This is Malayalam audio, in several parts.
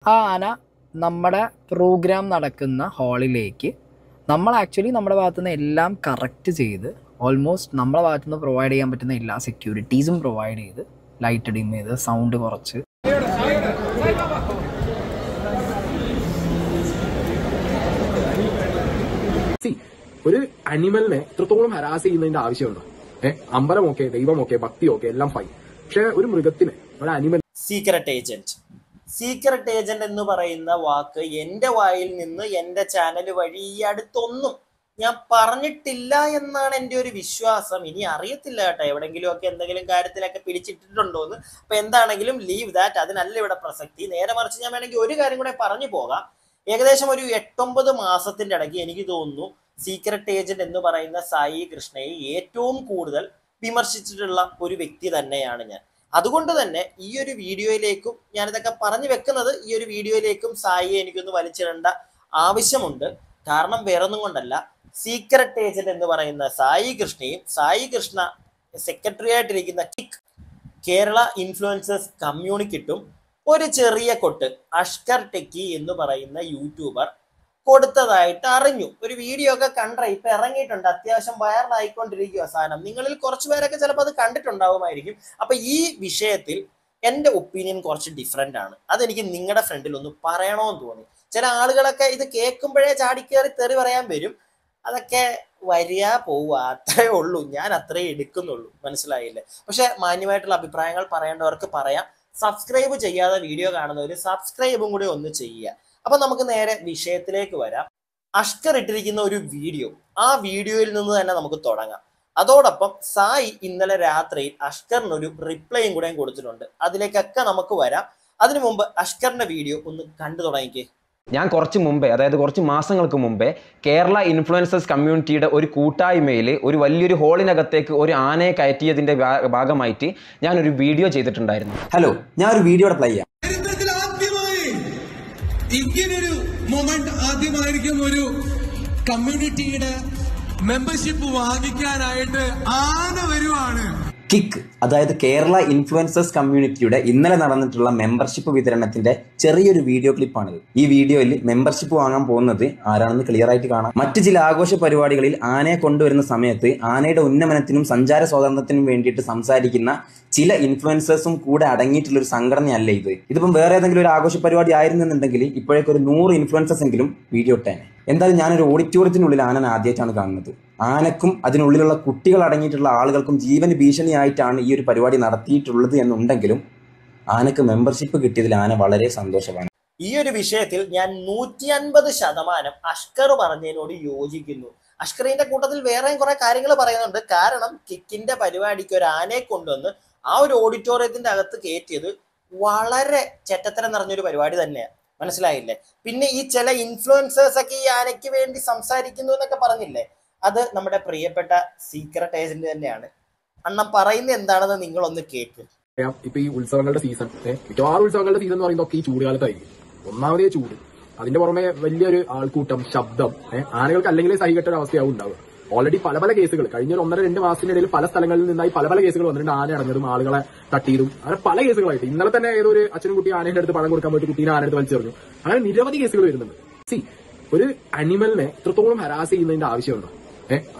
ആ ആന നമ്മുടെ പ്രോഗ്രാം നടക്കുന്ന ഹാളിലേക്ക് നമ്മൾ ആക്ച്വലി നമ്മുടെ ഭാഗത്തുനിന്ന് എല്ലാം കറക്റ്റ് ചെയ്ത് ഓൾമോസ്റ്റ് നമ്മുടെ ഭാഗത്തുനിന്ന് പ്രൊവൈഡ് ചെയ്യാൻ പറ്റുന്ന എല്ലാ സെക്യൂരിറ്റീസും പ്രൊവൈഡ് ചെയ്ത് ലൈറ്റ് ഡിം ചെയ്ത് സൗണ്ട് കുറച്ച് ഒരു അനിമലിനെ എത്രത്തോളം ഹരാസ് ചെയ്യുന്നതിന്റെ ആവശ്യമുണ്ടോ? അമ്പലമൊക്കെ ദൈവമൊക്കെ ഭക്തിയൊക്കെ എല്ലാം ഫൈൻ, പക്ഷെ ഒരു മൃഗത്തിന് ഒരു അനിമൽ. സീക്രട്ട് ഏജന്റ് എന്ന് പറയുന്ന വാക്ക് എന്റെ വായിൽ നിന്ന് എന്റെ ചാനൽ വഴി ഈ അടുത്തൊന്നും ഞാൻ പറഞ്ഞിട്ടില്ല എന്നാണ് എൻ്റെ ഒരു വിശ്വാസം. ഇനി അറിയത്തില്ല കേട്ടോ, എവിടെങ്കിലും ഒക്കെ എന്തെങ്കിലും കാര്യത്തിലൊക്കെ പിടിച്ചിട്ടിട്ടുണ്ടോ എന്ന്. അപ്പൊ എന്താണെങ്കിലും ലീവ് ദാറ്റ്, അതിനല്ല ഇവിടെ പ്രസക്തി. നേരെ മറിച്ച് ഞാൻ വേണമെങ്കിൽ ഒരു കാര്യം കൂടെ പറഞ്ഞു പോകാം. ഏകദേശം ഒരു 8-9 മാസത്തിന്റെ ഇടയ്ക്ക് എനിക്ക് തോന്നുന്നു സീക്രട്ട് ഏജന്റ് എന്ന് പറയുന്ന സായി കൃഷ്ണയെ ഏറ്റവും കൂടുതൽ വിമർശിച്ചിട്ടുള്ള ഒരു വ്യക്തി തന്നെയാണ് ഞാൻ. അതുകൊണ്ട് തന്നെ ഈ ഒരു വീഡിയോയിലേക്കും ഞാനിതൊക്കെ പറഞ്ഞു വെക്കുന്നത്, ഈ ഒരു വീഡിയോയിലേക്കും സായിയെ എനിക്കൊന്ന് വലിച്ചിടേണ്ട ആവശ്യമുണ്ട്. കാരണം വേറൊന്നും കൊണ്ടല്ല, സീക്രട്ട് ഏജന്റ് എന്ന് പറയുന്ന സായി കൃഷ്ണയും സായി കൃഷ്ണ സെക്രട്ടറി ആയിട്ടിരിക്കുന്ന കിക്ക് കേരള ഇൻഫ്ലുവൻസേഴ്സ് കമ്മ്യൂണിറ്റിക്കും ഒരു ചെറിയ കൊട്ട് അഷ്കർ ടെക്കി എന്ന് പറയുന്ന യൂട്യൂബർ കൊടുത്തതായിട്ട് അറിഞ്ഞു. ഒരു വീഡിയോ ഒക്കെ കണ്ട ഇപ്പൊ ഇറങ്ങിയിട്ടുണ്ട്, അത്യാവശ്യം വൈറലായിക്കൊണ്ടിരിക്കുക സാധനം. നിങ്ങളിൽ കുറച്ചു പേരൊക്കെ ചിലപ്പോൾ അത് കണ്ടിട്ടുണ്ടാവുമായിരിക്കും. അപ്പൊ ഈ വിഷയത്തിൽ എൻ്റെ ഒപ്പീനിയൻ കുറച്ച് ഡിഫറെന്റ് ആണ്. അതെനിക്ക് നിങ്ങളുടെ ഫ്രണ്ടിൽ ഒന്ന് പറയണമെന്ന് തോന്നി. ചില ആളുകളൊക്കെ ഇത് കേൾക്കുമ്പോഴേ ചാടിക്കേറി തെറി പറയാൻ വരും. അതൊക്കെ വരിക പോവുക, അത്രേ ഉള്ളൂ. ഞാൻ അത്രേ എടുക്കുന്നുള്ളൂ, മനസ്സിലായില്ലേ? പക്ഷെ മാന്യമായിട്ടുള്ള അഭിപ്രായങ്ങൾ പറയേണ്ടവർക്ക് പറയാം. സബ്സ്ക്രൈബ് ചെയ്യാതെ വീഡിയോ കാണുന്നവർ സബ്സ്ക്രൈബും കൂടി ഒന്ന് ചെയ്യുക. അപ്പൊ നമുക്ക് നേരെ വിഷയത്തിലേക്ക് വരാം. അഷ്കർ ഇട്ടിരിക്കുന്ന ഒരു വീഡിയോ, ആ വീഡിയോയിൽ നിന്ന് തന്നെ നമുക്ക് തുടങ്ങാം. അതോടൊപ്പം സായി ഇന്നലെ രാത്രിയിൽ അഷ്കറിനൊരു റിപ്ലൈയും കൂടെ കൊടുത്തിട്ടുണ്ട്. അതിലേക്കൊക്കെ നമുക്ക് വരാം. അതിനു മുമ്പ് അഷ്കറിന്റെ വീഡിയോ ഒന്ന് കണ്ടു തുടങ്ങിക്കേ. ഞാൻ കുറച്ച് മുമ്പേ, അതായത് കുറച്ച് മാസങ്ങൾക്ക് മുമ്പേ, കേരള ഇൻഫ്ലുവൻസേഴ്സ് കമ്മ്യൂണിറ്റിയുടെ ഒരു കൂട്ടായ്മയിൽ ഒരു വലിയൊരു ഹോളിനകത്തേക്ക് ഒരു ആനയെ കയറ്റിയതിന്റെ ഭാഗമായിട്ട് ഞാനൊരു വീഡിയോ ചെയ്തിട്ടുണ്ടായിരുന്നു. ഹലോ, ഞാൻ ഒരു വീഡിയോ പ്ലേ ചെയ്യാം. ഇങ്ങനൊരു മൊമെന്റ് ആദ്യമായിരിക്കും ഒരു കമ്മ്യൂണിറ്റിയുടെ മെമ്പർഷിപ്പ് വാങ്ങിക്കാനായിട്ട് ആന വരുവാണ്. കിക്ക്, അതായത് കേരള ഇൻഫ്ലുവൻസേഴ്സ് കമ്മ്യൂണിറ്റിയുടെ ഇന്നലെ നടന്നിട്ടുള്ള മെമ്പർഷിപ്പ് വിതരണത്തിന്റെ ചെറിയൊരു വീഡിയോ ക്ലിപ്പാണിത്. ഈ വീഡിയോയിൽ മെമ്പർഷിപ്പ് വാങ്ങാൻ പോകുന്നത് ആരാണെന്ന് ക്ലിയർ ആയിട്ട് കാണാം. മറ്റു ചില ആഘോഷ പരിപാടികളിൽ ആനയെ കൊണ്ടുവരുന്ന സമയത്ത് ആനയുടെ ഉന്നമനത്തിനും സഞ്ചാര സ്വാതന്ത്ര്യത്തിനും വേണ്ടിയിട്ട് സംസാരിക്കുന്ന ചില ഇൻഫ്ലുവൻസേഴ്സും കൂടെ അടങ്ങിയിട്ടുള്ള ഒരു സംഘടനയല്ല ഇത്. ഇതിപ്പം വേറെ ഏതെങ്കിലും ഒരു ആഘോഷ പരിപാടി ആയിരുന്നെന്നുണ്ടെങ്കിൽ ഇപ്പോഴേക്കും ഒരു 100 ഇൻഫ്ലുവൻസേഴ്സ് എങ്കിലും വീഡിയോ ഇട്ടേനെ. എന്തായാലും ഞാനൊരു ഓഡിറ്റോറിയത്തിനുള്ളിൽ ആനനെ ആദ്യമായിട്ടാണ് കാണുന്നത്. ആനക്കും അതിനുള്ളിലുള്ള കുട്ടികൾ അടങ്ങിയിട്ടുള്ള ആളുകൾക്കും ജീവന് ഭീഷണിയായിട്ടാണ് ഈ ഒരു പരിപാടി നടത്തിയിട്ടുള്ളത് എന്നുണ്ടെങ്കിലും ആനക്ക് മെമ്പർഷിപ്പ് കിട്ടിയതിൽ ആന വളരെ സന്തോഷമാണ്. ഈ ഒരു വിഷയത്തിൽ ഞാൻ 150% അഷ്കർ പറഞ്ഞതിനോട് യോജിക്കുന്നു. അഷ്കറിന്റെ കൂട്ടത്തിൽ വേറെയും കുറെ കാര്യങ്ങൾ പറയുന്നുണ്ട്. കാരണം കിക്കിന്റെ പരിപാടിക്ക് ഒരു ആനയെ കൊണ്ടുവന്ന് ആ ഒരു ഓഡിറ്റോറിയത്തിന്റെ അകത്ത് കയറ്റിയത് വളരെ ചെറ്റത്തരം നിറഞ്ഞൊരു പരിപാടി തന്നെയാണ്, മനസ്സിലായില്ലേ? പിന്നെ ഈ ചില ഇൻഫ്ലുവൻസേഴ്സ് ഒക്കെ ഈ ആനയ്ക്ക് വേണ്ടി സംസാരിക്കുന്നു എന്നൊക്കെ പറഞ്ഞില്ലേ, അത് നമ്മുടെ പ്രിയപ്പെട്ട സീക്രട്ട് ഏജന്റ് തന്നെയാണ്. അണ്ണൻ പറയുന്നത് എന്താണെന്ന് നിങ്ങളൊന്ന് കേൾക്ക്. ഇപ്പൊ ഈ ഉത്സവങ്ങളുടെ സീസൺ, മിക്കവാറും ഉത്സവങ്ങളുടെ സീസൺ എന്ന് പറയുന്നതൊക്കെ ഈ ചൂടുകാലത്തായിരിക്കും. ഒന്നാമതേ ചൂട്, അതിന്റെ പുറമെ വലിയൊരു ആൾക്കൂട്ടം, ശബ്ദം, ആനകൾക്ക് അല്ലെങ്കിൽ സഹികെട്ട ഒരു അവസ്ഥയാവും ഉണ്ടാവുക. ഓൾറെഡി പല കേസുകൾ കഴിഞ്ഞ 1.5-2 മാസത്തിനിടയിൽ പല സ്ഥലങ്ങളിൽ നിന്നായി പല കേസുകൾ വന്നിട്ടുണ്ട്. ആന അടഞ്ഞതും ആളുകളെ തട്ടിയതും അങ്ങനെ പല കേസുകളായിട്ട്. ഇന്നലെ തന്നെ ഏതോ ഒരു അച്ഛനും കുട്ടി ആനയുടെ അടുത്ത് പണം കൊടുക്കാൻ പോയിട്ട് കുട്ടീനെ ആനടുത്ത് വലിച്ചെറിഞ്ഞു. അങ്ങനെ നിരവധി കേസുകൾ വരുന്നുണ്ട്. ഒരു അനിമലിനെ എത്രത്തോളം ഹരാസ് ചെയ്യുന്നതിന്റെ ആവശ്യമുണ്ടോ?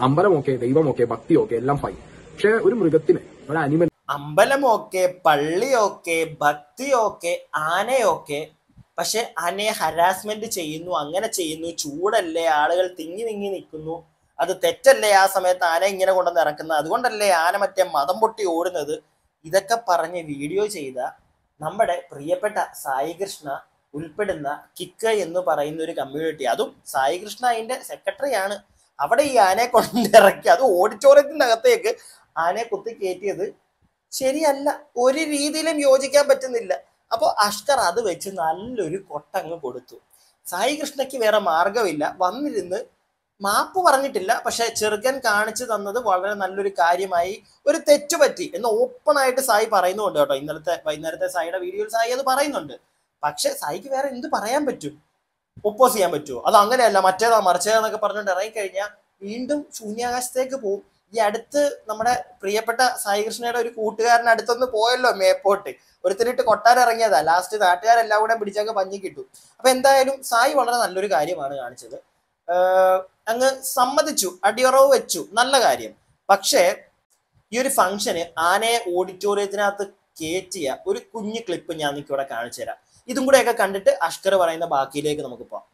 അമ്പലമൊക്കെ ദൈവമൊക്കെ ഭക്തിയൊക്കെ എല്ലാം ഫൈൻ, പക്ഷെ ഒരു മൃഗത്തിന് ഒരു അനിമൽ. അമ്പലമൊക്കെ പള്ളിയൊക്കെ ഭക്തിയൊക്കെ ആനയൊക്കെ, പക്ഷെ ആനയെ ഹരാസ്മെന്റ് ചെയ്യുന്നു, അങ്ങനെ ചെയ്യുന്നു, ചൂടല്ലേ, ആളുകൾ തിങ്ങി നിൽക്കുന്നു, അത് തെറ്റല്ലേ? ആ സമയത്ത് ആന ഇങ്ങനെ കൊണ്ടുവന്ന് ഇറക്കുന്നത്, അതുകൊണ്ടല്ലേ ആന മറ്റേ മതം പൊട്ടി ഓടുന്നത്? ഇതൊക്കെ പറഞ്ഞ് വീഡിയോ ചെയ്ത നമ്മുടെ പ്രിയപ്പെട്ട സായി കൃഷ്ണ ഉൾപ്പെടുന്ന കിക്ക് എന്ന് പറയുന്ന ഒരു കമ്മ്യൂണിറ്റി, അതും സായി കൃഷ്ണ അതിന്റെ സെക്രട്ടറിയാണ്, അവിടെ ഈ ആനയെ കൊണ്ടിറക്കി അത് ഓഡിറ്റോറിയത്തിന്റെ അകത്തേക്ക് ആനയെ കുത്തി കയറ്റിയത് ശരിയല്ല, ഒരു രീതിയിലും യോജിക്കാൻ പറ്റുന്നില്ല. അപ്പോൾ അഷ്കർ അത് വെച്ച് നല്ലൊരു കൊട്ടങ്ങ് കൊടുത്തു. സായി കൃഷ്ണയ്ക്ക് വേറെ മാർഗമില്ല, വന്നിരുന്ന് മാപ്പ് പറഞ്ഞിട്ടില്ല, പക്ഷെ ചെറുക്കൻ കാണിച്ചു തന്നത് വളരെ നല്ലൊരു കാര്യമായി, ഒരു തെറ്റുപറ്റി എന്ന് ഓപ്പണായിട്ട് സായി പറയുന്നുണ്ട് കേട്ടോ. ഇന്നലത്തെ വൈകുന്നേരത്തെ സായിയുടെ വീഡിയോയിൽ സായി അത് പറയുന്നുണ്ട്. പക്ഷെ സായിക്ക് വേറെ എന്ത് പറയാൻ പറ്റും? ഒപ്പോസ് ചെയ്യാൻ പറ്റുമോ? അത് അങ്ങനെയല്ല, മറ്റേതാ മറിച്ചേതാന്നൊക്കെ പറഞ്ഞുകൊണ്ട് ഇറങ്ങിക്കഴിഞ്ഞാൽ വീണ്ടും ശൂന്യാകാശത്തേക്ക് പോവും. ഈ അടുത്ത് നമ്മുടെ പ്രിയപ്പെട്ട സായി കൃഷ്ണയുടെ ഒരു കൂട്ടുകാരൻ അടുത്തൊന്ന് പോയല്ലോ മേപ്പോട്ട്, ഒരുത്തരിട്ട് കൊട്ടാരം ഇറങ്ങിയതാ, ലാസ്റ്റ് നാട്ടുകാരെല്ലാം കൂടെ പിടിച്ചങ്ങ് പഞ്ഞി കിട്ടും. അപ്പൊ എന്തായാലും സായി വളരെ നല്ലൊരു കാര്യമാണ് കാണിച്ചത്. അങ്ങ് സമ്മതിച്ചു, അടിയറവ് വെച്ചു, നല്ല കാര്യം. പക്ഷേ ഈ ഒരു ഫംഗ്ഷന് ആനയെ ഓഡിറ്റോറിയത്തിനകത്ത് കയറ്റിയ ഒരു കുഞ്ഞു ക്ലിപ്പ് ഞാൻ നിങ്ങൾക്ക് ഇവിടെ കാണിച്ചു തരാം. ഇതും കൂടെയൊക്കെ കണ്ടിട്ട് അഷ്കർ പറയുന്ന ബാക്കിയിലേക്ക് നമുക്ക് പോവാം.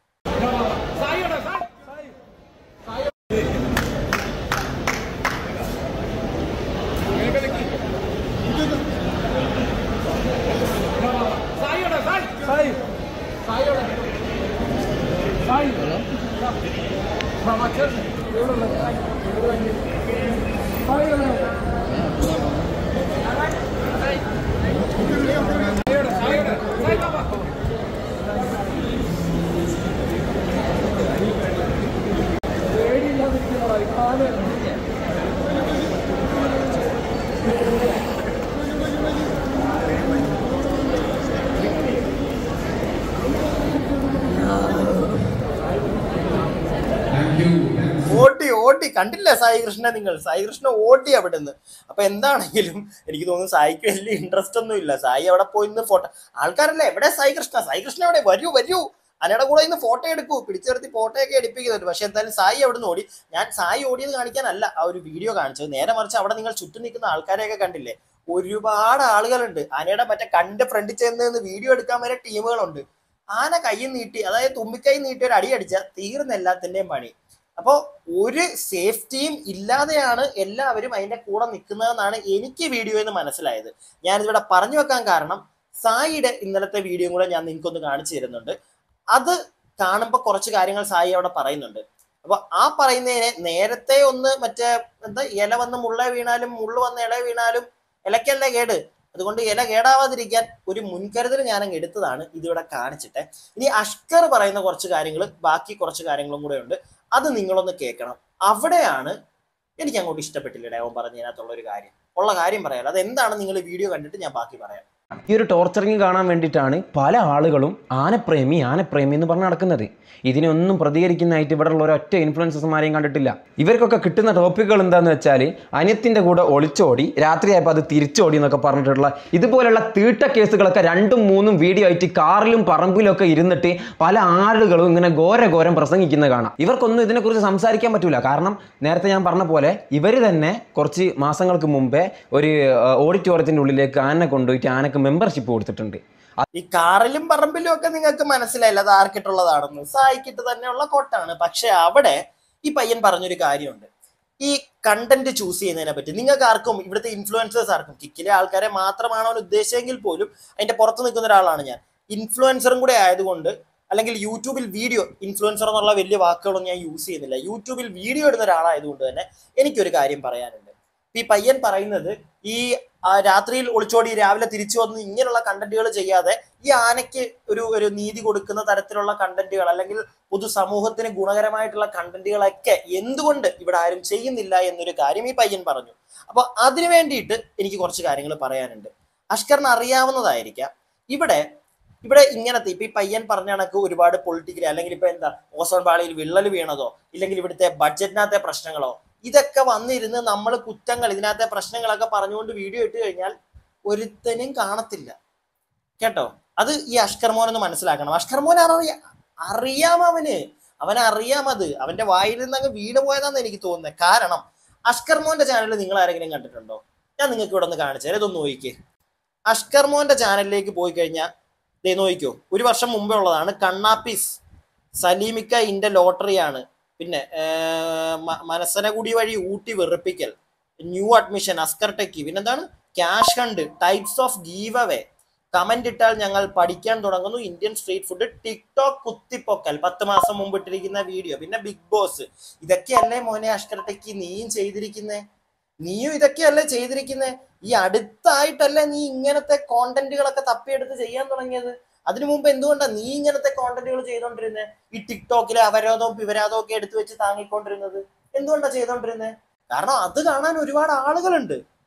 ഓട്ടി കണ്ടില്ലേ സായി കൃഷ്ണനെ നിങ്ങൾ? സായി കൃഷ്ണ ഓട്ടി അവിടുന്ന്. അപ്പൊ എന്താണെങ്കിലും എനിക്ക് തോന്നുന്നു സായിക്ക് വലിയ ഇൻട്രസ്റ്റ് ഒന്നും ഇല്ല. സായി അവിടെ പോയി നിന്ന് ഫോട്ടോ, ആൾക്കാരല്ലേ എവിടെ സായി കൃഷ്ണ എവിടെ, വരൂ അനയുടെ കൂടെ ഇന്ന് ഫോട്ടോ എടുക്കൂ, പിടിച്ചു നിർത്തി ഫോട്ടോയൊക്കെ എടുപ്പിക്കുന്നുണ്ട്. പക്ഷെ എന്തായാലും സായി അവിടെ നിന്ന് ഓടി. ഞാൻ സായി ഓടിയത് കാണിക്കാനല്ല ആ ഒരു വീഡിയോ കാണിച്ചത്, നേരെ മറിച്ച് അവിടെ നിങ്ങൾ ചുറ്റും നിൽക്കുന്ന ആൾക്കാരെയൊക്കെ കണ്ടില്ലേ, ഒരുപാട് ആളുകളുണ്ട്. ആനയുടെ മറ്റേ കണ്ട് ഫ്രണ്ടിൽ ചെന്ന് വീഡിയോ എടുക്കാൻ വരെ ടീമുകളുണ്ട്. ആന കൈ നീട്ടി, അതായത് തുമ്പിക്കൈ നീട്ടി ഒരു അടി അടിച്ച തീർന്ന എല്ലാത്തിൻ്റെയും പണി. അപ്പോൾ ഒരു സേഫ്റ്റിയും ഇല്ലാതെയാണ് എല്ലാവരും അതിൻ്റെ കൂടെ നിൽക്കുന്നതെന്നാണ് എനിക്ക് വീഡിയോയിൽ നിന്ന് മനസ്സിലായത്. ഞാനിതിവിടെ പറഞ്ഞു വെക്കാൻ കാരണം സായിയുടെ ഇന്നലത്തെ വീഡിയോ കൂടെ ഞാൻ നിങ്ങൾക്കൊന്ന് കാണിച്ചു തരുന്നുണ്ട്. അത് കാണുമ്പോൾ കുറച്ച് കാര്യങ്ങൾ സായി അവിടെ പറയുന്നുണ്ട്. അപ്പോൾ ആ പറയുന്നതിനെ നേരത്തെ ഒന്ന് മറ്റേ എന്താ ഇല വന്ന് മുള്ള വീണാലും മുള്ളു വന്ന് ഇല വീണാലും ഇലക്കല്ലേ കേട്, അതുകൊണ്ട് ഇല കേടാവാതിരിക്കാൻ ഒരു മുൻകരുതൽ ഞാനങ്ങ് എടുത്തതാണ് ഇതിവിടെ കാണിച്ചിട്ട്. ഇനി അഷ്കർ പറയുന്ന കുറച്ച് കാര്യങ്ങൾ, ബാക്കി കുറച്ച് കാര്യങ്ങളും കൂടെ ഉണ്ട്, അത് നിങ്ങളൊന്ന് കേൾക്കണം. അവിടെയാണ് എനിക്ക് അങ്ങോട്ട് ഇഷ്ടപ്പെട്ടില്ല അവൻ പറഞ്ഞതിനകത്തുള്ള ഒരു കാര്യം. ഉള്ള കാര്യം പറയാലോ, അതെന്താണ് നിങ്ങൾ വീഡിയോ കണ്ടിട്ട് ഞാൻ ബാക്കി പറയാം. ഈ ഒരു ടോർച്ചറിങ് കാണാൻ വേണ്ടിയിട്ടാണ് പല ആളുകളും ആനപ്രേമി എന്ന് പറഞ്ഞ് നടക്കുന്നത്. ഇതിനൊന്നും പ്രതികരിക്കുന്നതായിട്ട് ഇവിടെ ഉള്ള ഒരൊറ്റ ഇൻഫ്ലുവൻസർമാരെയും കണ്ടിട്ടില്ല. ഇവർക്കൊക്കെ കിട്ടുന്ന ടോപ്പിക്കുകൾ എന്താണെന്ന് വെച്ചാൽ അനിയത്തിൻ്റെ കൂടെ ഒളിച്ചോടി, രാത്രിയായപ്പോൾ അത് തിരിച്ചോടി എന്നൊക്കെ പറഞ്ഞിട്ടുള്ള ഇതുപോലുള്ള തീട്ട കേസുകളൊക്കെ 2-3 വീഡിയോ ആയിട്ട് കാറിലും പറമ്പിലൊക്കെ ഇരുന്നിട്ട് പല ആളുകളും ഇങ്ങനെ ഘോരം പ്രസംഗിക്കുന്നത് കാണാം. ഇവർക്കൊന്നും ഇതിനെക്കുറിച്ച് സംസാരിക്കാൻ പറ്റൂല. കാരണം നേരത്തെ ഞാൻ പറഞ്ഞ പോലെ ഇവർ തന്നെ കുറച്ച് മാസങ്ങൾക്ക് മുമ്പേ ഒരു ഓഡിറ്റോറിയത്തിൻ്റെ ഉള്ളിലേക്ക് ആനനെ കൊണ്ടുപോയിട്ട് ആനക്ക് മെമ്പർഷിപ്പ് കൊടുത്തിട്ടുണ്ട്. ഈ കാറിലും പറമ്പിലും ഒക്കെ നിങ്ങൾക്ക് മനസ്സിലായില്ല അത് ആർക്കിട്ടുള്ളതാണെന്ന്, സായിക്കിട്ട് തന്നെയുള്ള കോട്ടാണ്. പക്ഷെ അവിടെ ഈ പയ്യൻ പറഞ്ഞൊരു കാര്യമുണ്ട്, ഈ കണ്ടന്റ് ചൂസ് ചെയ്യുന്നതിനെ പറ്റി. നിങ്ങൾക്ക് ആർക്കും, ഇവിടുത്തെ ഇൻഫ്ലുവൻസേഴ്സ് ആർക്കും, കിക്കിലെ ആൾക്കാരെ മാത്രമാണോ ഉദ്ദേശിച്ചെങ്കിൽ പോലും അതിന്റെ പുറത്ത് നിൽക്കുന്ന ഒരാളാണ് ഞാൻ. ഇൻഫ്ലുവൻസറും കൂടെ ആയതുകൊണ്ട്, അല്ലെങ്കിൽ യൂട്യൂബിൽ വീഡിയോ, ഇൻഫ്ലുവൻസർ എന്നുള്ള വലിയ വാക്കുകളൊന്നും ഞാൻ യൂസ് ചെയ്യുന്നില്ല, യൂട്യൂബിൽ വീഡിയോ ഇടുന്ന ഒരാളായതുകൊണ്ട് തന്നെ എനിക്കൊരു കാര്യം പറയാനുണ്ട്. ഈ പയ്യൻ പറയുന്നത് ഈ രാത്രിയിൽ ഒളിച്ചോടി രാവിലെ തിരിച്ചു വന്ന് ഇങ്ങനെയുള്ള കണ്ടന്റുകൾ ചെയ്യാതെ ഈ ആനയ്ക്ക് ഒരു നീതി കൊടുക്കുന്ന തരത്തിലുള്ള കണ്ടന്റുകൾ, അല്ലെങ്കിൽ പൊതുസമൂഹത്തിന് ഗുണകരമായിട്ടുള്ള കണ്ടന്റുകളൊക്കെ എന്തുകൊണ്ട് ഇവിടെ ആരും ചെയ്യുന്നില്ല എന്നൊരു കാര്യം ഈ പയ്യൻ പറഞ്ഞു. അപ്പൊ അതിനു വേണ്ടിയിട്ട് എനിക്ക് കുറച്ച് കാര്യങ്ങൾ പറയാനുണ്ട്. അഷ്കറിന് അറിയാവുന്നതായിരിക്കാം, ഇവിടെ ഇങ്ങനത്തെ ഇപ്പൊ ഈ പയ്യൻ പറഞ്ഞ കണക്ക് ഒരുപാട് പൊളിറ്റിക്കലി, അല്ലെങ്കിൽ ഇപ്പൊ എന്താ ഓസോൺ പാളിയിൽ വിള്ളൽ വീണതോ, ഇല്ലെങ്കിൽ ഇവിടുത്തെ ബഡ്ജറ്റിനകത്തെ പ്രശ്നങ്ങളോ, ഇതൊക്കെ വന്നിരുന്ന് നമ്മൾ കുറ്റങ്ങൾ, ഇതിനകത്തെ പ്രശ്നങ്ങളൊക്കെ പറഞ്ഞുകൊണ്ട് വീഡിയോ ഇട്ട് കഴിഞ്ഞാൽ ഒരുത്തനും കാണത്തില്ല കേട്ടോ. അത് ഈ അഷ്കർ മോൻ മനസ്സിലാക്കണം. അഷ്കർ മോൻ അറിയാം, അവനറിയാം, അത് അവന്റെ വായിൽ നിന്ന് അങ്ങ് വീണ് പോയതാന്ന് എനിക്ക് തോന്നുന്നത്. കാരണം അഷ്കർ മോന്റെ ചാനൽ നിങ്ങൾ ആരെങ്കിലും കണ്ടിട്ടുണ്ടോ? ഞാൻ നിങ്ങൾക്ക് ഇവിടെ ഒന്ന് കാണിച്ചു തരാം, ഇതൊന്ന് നോക്കിക്കേ. അഷ്കർ മോന്റെ ചാനലിലേക്ക് പോയി കഴിഞ്ഞാൽ ദേ നോക്കിക്കോ, 1 വർഷം മുമ്പേ ഉള്ളതാണ്. കണ്ണാപ്പീസ് സലീമിക്ക ഇന്റെ ലോട്ടറിയാണ്, പിന്നെ മനസ്സനഗുടി വഴി ഊട്ടി വെറുപ്പിക്കൽ, ന്യൂ അഡ്മിഷൻ, അസ്കർ ടെക്കി, പിന്നെന്താണ് cash hunt, types of give away, comment ഇട്ടാൽ ഞങ്ങൾ പഠിക്കാൻ തുടങ്ങുന്നു, ഇന്ത്യൻ സ്ട്രീറ്റ് ഫുഡ്, ടിക്ടോക്ക് കുത്തിപ്പൊക്കൽ, 10 മാസം മുമ്പ് ഇട്ടിരിക്കുന്ന വീഡിയോ, പിന്നെ ബിഗ് ബോസ്. ഇതൊക്കെയല്ലേ മോനെ അസ്കർ ടെക്കി നീയും ചെയ്തിരിക്കുന്നേ? നീയും ഇതൊക്കെയല്ലേ ചെയ്തിരിക്കുന്നേ? ഈ അടുത്തായിട്ടല്ലേ നീ ഇങ്ങനത്തെ കോണ്ടന്റുകളൊക്കെ തപ്പിയെടുത്ത് ചെയ്യാൻ തുടങ്ങിയത്? അതിനു മുമ്പ് എന്തുകൊണ്ടാണ് നീ ഇങ്ങനത്തെ കോണ്ടന്റുകൾ ചെയ്തോണ്ടിരുന്നത്? ഈ ടിക്ടോക്കിലെ അവരോധവും വിവരാധവും ഒക്കെ എടുത്തു വെച്ച് താങ്ങിക്കൊണ്ടിരുന്നത് എന്തുകൊണ്ടാണ് ചെയ്തോണ്ടിരുന്നത്? കാരണം അത് കാണാൻ ഒരുപാട് ആളുകളുണ്ട്.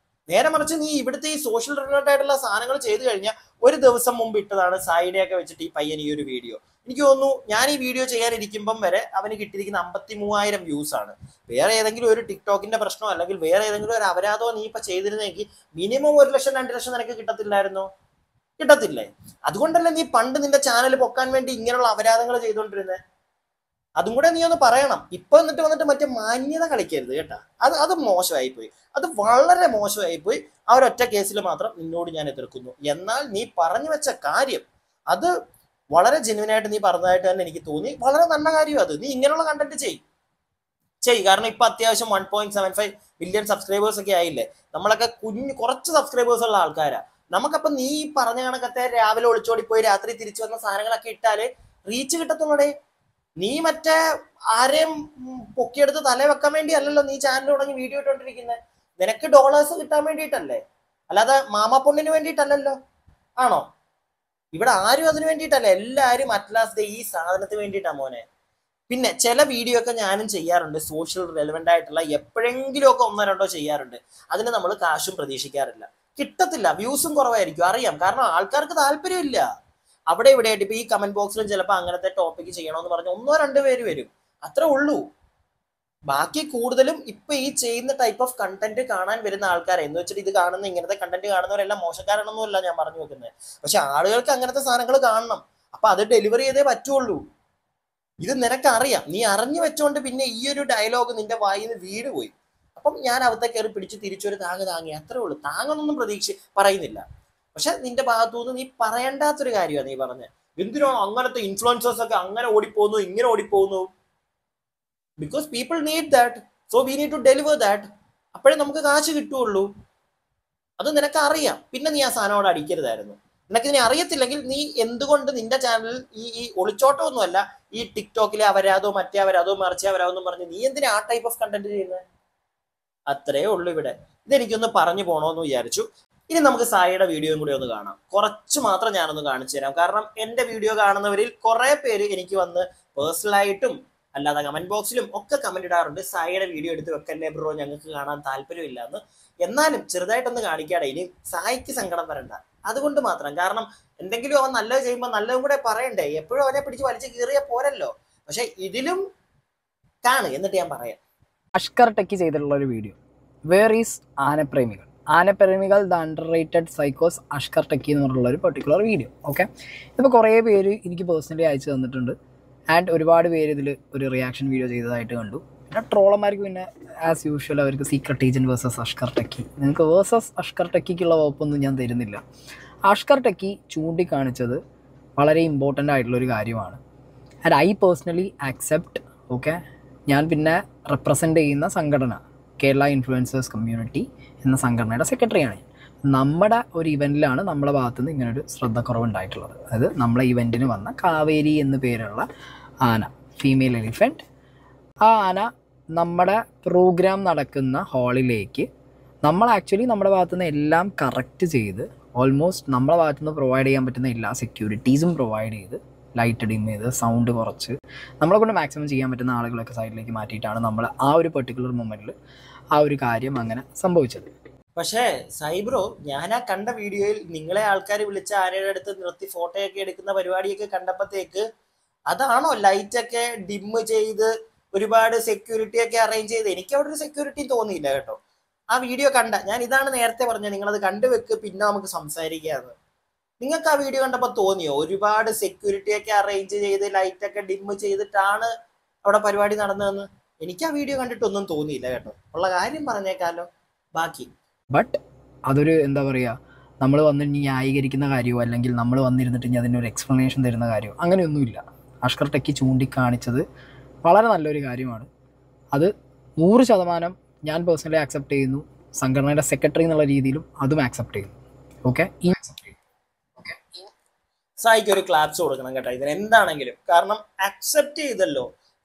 നേരെ മറിച്ച് നീ ഇവിടുത്തെ ഈ സോഷ്യൽ റിലേറ്റഡ് ആയിട്ടുള്ള സാധനങ്ങൾ ചെയ്തു കഴിഞ്ഞാൽ ഒരു ദിവസം മുമ്പ് ഇട്ടതാണ് സായിയുടെയൊക്കെ വെച്ചിട്ട് ഈ പയ്യൻ ഈ ഒരു വീഡിയോ. എനിക്ക് തോന്നുന്നു ഞാൻ ഈ വീഡിയോ ചെയ്യാനിരിക്കുമ്പം വരെ അവന് കിട്ടിയിരിക്കുന്ന 53,000 വ്യൂസ് ആണ്. വേറെ ഏതെങ്കിലും ഒരു ടിക്ടോക്കിന്റെ പ്രശ്നമോ അല്ലെങ്കിൽ വേറെ ഏതെങ്കിലും ഒരു അപരാധമോ നീ ഇപ്പൊ ചെയ്തിരുന്നെങ്കിൽ മിനിമം 1 ലക്ഷം 2 ലക്ഷം നിനക്ക് കിട്ടത്തില്ലായിരുന്നോ? കിട്ടത്തില്ലേ? അതുകൊണ്ടല്ലേ നീ പണ്ട് നിന്റെ ചാനൽ പൊക്കാൻ വേണ്ടി ഇങ്ങനെയുള്ള അപരാധങ്ങൾ ചെയ്തുകൊണ്ടിരുന്നത്. അതും കൂടെ നീ ഒന്ന് പറയണം. ഇപ്പൊ വന്നിട്ട് മറ്റേ മാന്യത കളിക്കരുത് കേട്ടാ. അത് മോശമായിപ്പോയി. അത് വളരെ മോശമായിപ്പോയി. ആ ഒരൊറ്റ കേസിൽ മാത്രം നിന്നോട് ഞാൻ എതിർക്കുന്നു. എന്നാൽ നീ പറഞ്ഞു വെച്ച കാര്യം അത് വളരെ ജെന്യുവനായിട്ട് നീ പറഞ്ഞതായിട്ട് തന്നെ എനിക്ക് തോന്നി. വളരെ നല്ല കാര്യം അത്. നീ ഇങ്ങനെയുള്ള കണ്ടന്റ് ചെയ്. കാരണം ഇപ്പൊ അത്യാവശ്യം 1.75 മില്യൺ സബ്സ്ക്രൈബേഴ്സ് ഒക്കെ ആയില്ലേ. നമ്മളൊക്കെ കുറച്ച് സബ്സ്ക്രൈബേഴ്സ് ഉള്ള ആൾക്കാരാ. നമുക്കപ്പൊ നീ പറഞ്ഞ കണക്കത്തെ രാവിലെ ഒളിച്ചോടി പോയി രാത്രി തിരിച്ചു വന്ന സാധനങ്ങളൊക്കെ ഇട്ടാല് റീച്ച് കിട്ടത്തുള്ളടേ. നീ മറ്റേ ആരെയും പൊക്കിയെടുത്ത് തല വെക്കാൻ വേണ്ടി അല്ലല്ലോ നീ ചാനൽ തുടങ്ങി വീഡിയോ ഇട്ടോണ്ടിരിക്കുന്നത്. നിനക്ക് ഡോളേഴ്സ് കിട്ടാൻ വേണ്ടിയിട്ടല്ലേ, അല്ലാതെ മാമാപ്പൊണ്ണിന് വേണ്ടിയിട്ടല്ലല്ലോ. ആണോ? ഇവിടെ ആരും അതിന് വേണ്ടിയിട്ടല്ല. എല്ലാവരും അറ്റ്ലാസ് ഡേ ഈ സാധനത്തിന് വേണ്ടിയിട്ടാ മോനെ. പിന്നെ ചില വീഡിയോ ഒക്കെ ഞാനും ചെയ്യാറുണ്ട്, സോഷ്യൽ റെലവെന്റ് ആയിട്ടുള്ള എപ്പോഴെങ്കിലും ഒക്കെ 1-2 ചെയ്യാറുണ്ട്. അതിന് നമ്മൾ കാശും പ്രതീക്ഷിക്കാറില്ല. കിട്ടത്തില്ല, വ്യൂസും കുറവായിരിക്കും, അറിയാം. കാരണം ആൾക്കാർക്ക് താല്പര്യമില്ല. അവിടെ ഇവിടെ ആയിട്ട് ഇപ്പൊ ഈ കമന്റ് ബോക്സിലും ചിലപ്പോൾ അങ്ങനത്തെ ടോപ്പിക്ക് ചെയ്യണമെന്ന് പറഞ്ഞ് 1-2 പേര് വരും, അത്രേ ഉള്ളൂ. ബാക്കി കൂടുതലും ഇപ്പൊ ഈ ചെയ്യുന്ന ടൈപ്പ് ഓഫ് കണ്ടന്റ് കാണാൻ വരുന്ന ആൾക്കാരെ എന്ന് വെച്ചിട്ട് ഇത് കാണുന്ന ഇങ്ങനത്തെ കണ്ടന്റ് കാണുന്നവരെല്ലാം മോശക്കാരാണെന്നല്ല ഞാൻ പറഞ്ഞു വെക്കുന്നത്. പക്ഷെ ആളുകൾക്ക് അങ്ങനത്തെ സാധനങ്ങൾ കാണണം. അപ്പൊ അത് ഡെലിവറി ചെയ്തേ പറ്റുള്ളൂ. ഇത് നിനക്കറിയാം. നീ അറിഞ്ഞു വെച്ചോണ്ട് പിന്നെ ഈ ഒരു ഡയലോഗ് നിന്റെ വായിൽ നിന്ന് വീട് പോയി. അപ്പം ഞാൻ അവത്തെ കയറി പിടിച്ച് തിരിച്ചൊരു താങ്ങി, അത്രേ ഉള്ളൂ. താങ്ങൊന്നും പറയുന്നില്ല. പക്ഷെ നിന്റെ ഭാഗത്തുനിന്ന് നീ പറയേണ്ടാത്തൊരു കാര്യമാണ് നീ പറഞ്ഞത്. എന്തിനാണ് അങ്ങനത്തെ ഇൻഫ്ലുവൻസേഴ്സ് ഒക്കെ അങ്ങനെ ഓടിപ്പോകുന്നു ഇങ്ങനെ ഓടിപ്പോകുന്നു? Because people need that, so we need to deliver that. അപ്പോഴേ നമുക്ക് കാശ് കിട്ടുള്ളൂ. അത് നിനക്ക് അറിയാം. പിന്നെ നീ ആ സാധനോട് അടിക്കരുതായിരുന്നു. നിനക്കിതിനെ അറിയത്തില്ലെങ്കിൽ നീ എന്തുകൊണ്ട് നിന്റെ ചാനലിൽ ഈ ഒളിച്ചോട്ടമൊന്നുമല്ല, ഈ ടിക്ടോക്കിലെ അപരാധവും മറ്റേ അപരാധവും മറിച്ചേ അപരാധവും പറഞ്ഞ് നീ എന്തിനാ ആ ടൈപ്പ് ഓഫ് കണ്ടന്റ് ചെയ്യുന്നത്? അത്രേ ഉള്ളൂ ഇവിടെ. ഇതെനിക്കൊന്ന് പറഞ്ഞു പോകണമെന്ന് വിചാരിച്ചു. ഇനി നമുക്ക് സായിയുടെ വീഡിയോയും കൂടി ഒന്ന് കാണാം. കുറച്ച് മാത്രം ഞാനൊന്ന് കാണിച്ചു തരാം. കാരണം എൻ്റെ വീഡിയോ കാണുന്നവരിൽ കുറെ പേര് എനിക്ക് വന്ന് പേഴ്സണലായിട്ടും അല്ലാതെ കമന്റ് ബോക്സിലും ഒക്കെ കമന്റ് ഇടാറുണ്ട്, സായിയുടെ വീഡിയോ എടുത്ത് വെക്കല്ലേ ബ്രോ, ഞങ്ങൾക്ക് കാണാൻ താല്പര്യമില്ല എന്ന്. എന്നാലും ചെറുതായിട്ടൊന്ന് കാണിക്കാടെ. ഇനി സായിക്ക് സങ്കടം വരണ്ട, അതുകൊണ്ട് മാത്രം. കാരണം എന്തെങ്കിലും അവൻ നല്ലത് ചെയ്യുമ്പോൾ നല്ലതും കൂടെ പറയണ്ടേ. എപ്പോഴും അവനെ പിടിച്ച് വലിച്ചു കീറിയ പോരല്ലോ. പക്ഷെ ഇതിലും കാണ്, എന്നിട്ട് ഞാൻ പറയാം. അഷ്കർ ടെക്കി ചെയ്തിട്ടുള്ള ഒരു വീഡിയോ, വേർ ഈസ് ആനപ്രേമികൾ. ആനപ്രേമികൾ ദ അണ്ടർ റേറ്റഡ് സൈക്കോസ് അഷ്കർ ടെക്കി എന്ന് പറഞ്ഞുള്ള ഒരു പെർട്ടിക്കുലർ വീഡിയോ. ഓക്കെ, ഇപ്പോൾ കുറേ പേര് എനിക്ക് പേഴ്സണലി അയച്ചു തന്നിട്ടുണ്ട്. ആൻഡ് ഒരുപാട് പേര് ഇതിൽ ഒരു റിയാക്ഷൻ വീഡിയോ ചെയ്തതായിട്ട് കണ്ടു. പിന്നെ ട്രോളന്മാർക്ക് പിന്നെ ആസ് യൂഷ്വൽ അവർക്ക് secret agent versus Ashkar techie. നിങ്ങൾക്ക് വേഴ്സസ് അഷ്കർ ടെക്കിക്കുള്ള വകുപ്പൊന്നും ഞാൻ തരുന്നില്ല. അഷ്കർ ടെക്കി ചൂണ്ടിക്കാണിച്ചത് വളരെ ഇമ്പോർട്ടൻ്റ് ആയിട്ടുള്ളൊരു കാര്യമാണ്. And I personally accept. Okay, ഞാൻ പിന്നെ റെപ്രസെൻ്റ് ചെയ്യുന്ന സംഘടന കേരള ഇൻഫ്ലുവൻസേഴ്സ് കമ്മ്യൂണിറ്റി എന്ന സംഘടനയുടെ സെക്രട്ടറിയാണ് ഞാൻ. നമ്മുടെ ഒരു ഇവൻറ്റിലാണ് നമ്മുടെ ഭാഗത്തുനിന്ന് ഇങ്ങനൊരു ശ്രദ്ധക്കുറവുണ്ടായിട്ടുള്ളത്. അതായത് നമ്മളെ ഇവൻറ്റിന് വന്ന കാവേരി എന്ന് പേരുള്ള ആന, ഫീമെയിൽ എലിഫൻറ്റ്, ആ ആന നമ്മുടെ പ്രോഗ്രാം നടക്കുന്ന ഹാളിലേക്ക് നമ്മൾ ആക്ച്വലി നമ്മുടെ ഭാഗത്തുനിന്ന് എല്ലാം കറക്റ്റ് ചെയ്ത് ഓൾമോസ്റ്റ് നമ്മുടെ ഭാഗത്തുനിന്ന് പ്രൊവൈഡ് ചെയ്യാൻ പറ്റുന്ന എല്ലാ സെക്യൂരിറ്റീസും പ്രൊവൈഡ് ചെയ്ത് ലൈറ്റ് ഡിം ചെയ്ത് സൗണ്ട് കുറച്ച് നമ്മളെ കൊണ്ട് മാക്സിമം ചെയ്യാൻ പറ്റുന്ന ആളുകളൊക്കെ സൈഡിലേക്ക് മാറ്റിയിട്ടാണ് നമ്മൾ ആ ഒരു പെർട്ടിക്കുലർ മൊമെൻറ്റിൽ ആ ഒരു കാര്യം അങ്ങനെ സംഭവിച്ചത്. പക്ഷേ സൈബ്രോ, ഞാൻ ആ കണ്ട വീഡിയോയിൽ നിങ്ങളെ ആൾക്കാർ വിളിച്ച ആനയുടെ അടുത്ത് നിർത്തി ഫോട്ടോയൊക്കെ എടുക്കുന്ന പരിപാടിയൊക്കെ കണ്ടപ്പോഴത്തേക്ക് അതാണോ ലൈറ്റൊക്കെ ഡിമ്മ് ചെയ്ത് ഒരുപാട് സെക്യൂരിറ്റി ഒക്കെ അറേഞ്ച് ചെയ്ത്? എനിക്ക് അവിടെ ഒരു സെക്യൂരിറ്റി തോന്നിയില്ല കേട്ടോ. ആ വീഡിയോ കണ്ട ഞാൻ ഇതാണ് നേരത്തെ പറഞ്ഞത്, നിങ്ങളത് കണ്ടുവെക്ക്, പിന്നെ നമുക്ക് സംസാരിക്കാമെന്ന്. നിങ്ങൾക്ക് ആ വീഡിയോ കണ്ടപ്പോൾ തോന്നിയോ ഒരുപാട് സെക്യൂരിറ്റി ഒക്കെ അറേഞ്ച് ചെയ്ത് ലൈറ്റൊക്കെ ഡിമ്മ് ചെയ്തിട്ടാണ് അവിടെ പരിപാടി നടന്നതെന്ന്? എനിക്ക് ആ വീഡിയോ കണ്ടിട്ടൊന്നും തോന്നിയില്ല കേട്ടോ. ഉള്ള കാര്യം പറഞ്ഞേക്കാലോ ബാക്കി. ബട്ട് അതൊരു എന്താ പറയുക, നമ്മൾ വന്നിട്ട് ന്യായീകരിക്കുന്ന കാര്യമോ അല്ലെങ്കിൽ നമ്മൾ വന്നിരുന്നിട്ട് ഇനി അതിനൊരു എക്സ്പ്ലനേഷൻ തരുന്ന കാര്യമോ അങ്ങനെയൊന്നുമില്ല. അഷ്കർ ടെക്കി ചൂണ്ടിക്കാണിച്ചത് വളരെ നല്ലൊരു കാര്യമാണ്. അത് 100% ഞാൻ പേഴ്സണലി ആക്സെപ്റ്റ് ചെയ്യുന്നു. സംഘടനയുടെ സെക്രട്ടറി എന്നുള്ള രീതിയിലും അതും ആക്സെപ്റ്റ് ചെയ്യുന്നു. ഓക്കെ, സായിക്ക് ഒരു ക്ലാപ്സ് കൊടുക്കണം കേട്ടോ ഇതിന് എന്താണെങ്കിലും. കാരണം അക്സെപ്റ്റ് ചെയ്തല്ലോ.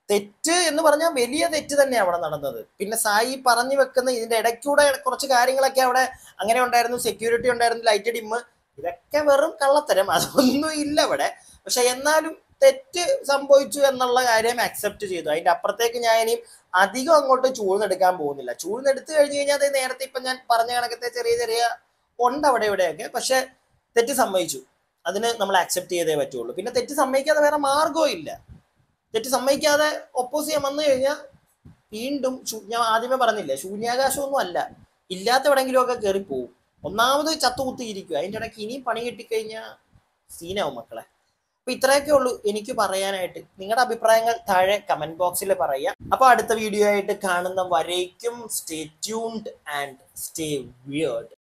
തെറ്റ് എന്ന് പറഞ്ഞാൽ വലിയ തെറ്റ് തന്നെയാണ് അവിടെ നടന്നത്. പിന്നെ സായി പറഞ്ഞു വെക്കുന്ന ഇതിന്റെ ഇടയ്ക്കൂടെ കുറച്ച് കാര്യങ്ങളൊക്കെ അവിടെ അങ്ങനെ ഉണ്ടായിരുന്നു, സെക്യൂരിറ്റി ഉണ്ടായിരുന്നു, ലൈറ്റ് ഡിമ്മ്, ഇതൊക്കെ വെറും കള്ളത്തരം, അതൊന്നും ഇല്ല ഇവിടെ. പക്ഷെ എന്നാലും തെറ്റ് സംഭവിച്ചു എന്നുള്ള കാര്യം അക്സെപ്റ്റ് ചെയ്തു. അതിന്റെ അപ്പുറത്തേക്ക് ഞാൻ ഇനിയും അധികം അങ്ങോട്ട് ചൂഴ്ന്നെടുക്കാൻ പോകുന്നില്ല. ചൂഴ്ന്നെടുത്ത് കഴിഞ്ഞ് കഴിഞ്ഞാൽ അത് നേരത്തെ ഇപ്പം ഞാൻ പറഞ്ഞ കണക്കത്തെ ചെറിയ ചെറിയ ഉണ്ട് അവിടെ ഇവിടെയൊക്കെ. പക്ഷെ തെറ്റ് സമ്മതിച്ചു, അതിന് നമ്മൾ ആക്സെപ്റ്റ് ചെയ്തേ പറ്റുള്ളൂ. പിന്നെ തെറ്റ് സമ്മതിക്കാതെ വേറെ മാർഗവും ഇല്ല. തെറ്റ് സമ്മതിക്കാതെ ഒപ്പോസ് ചെയ്യാൻ വന്നു കഴിഞ്ഞാൽ വീണ്ടും ഞാൻ ആദ്യമേ പറഞ്ഞില്ലേ, ശൂന്യാകാശമൊന്നും അല്ല, ഇല്ലാത്ത എവിടെയെങ്കിലും ഒക്കെ കയറി പോവും. ഒന്നാമത് ചത്തുകുത്തിയിരിക്കുക, അതിൻ്റെ ഇടയ്ക്ക് ഇനിയും പണി കിട്ടിക്കഴിഞ്ഞാൽ സീനാവും മക്കളെ. അപ്പൊ ഇത്രയൊക്കെ ഉള്ളൂ എനിക്ക് പറയാനായിട്ട്. നിങ്ങളുടെ അഭിപ്രായങ്ങൾ താഴെ കമന്റ് ബോക്സിൽ പറയുക. അപ്പൊ അടുത്ത വീഡിയോ ആയിട്ട് കാണുന്ന വരേക്കും stay tuned and stay weird.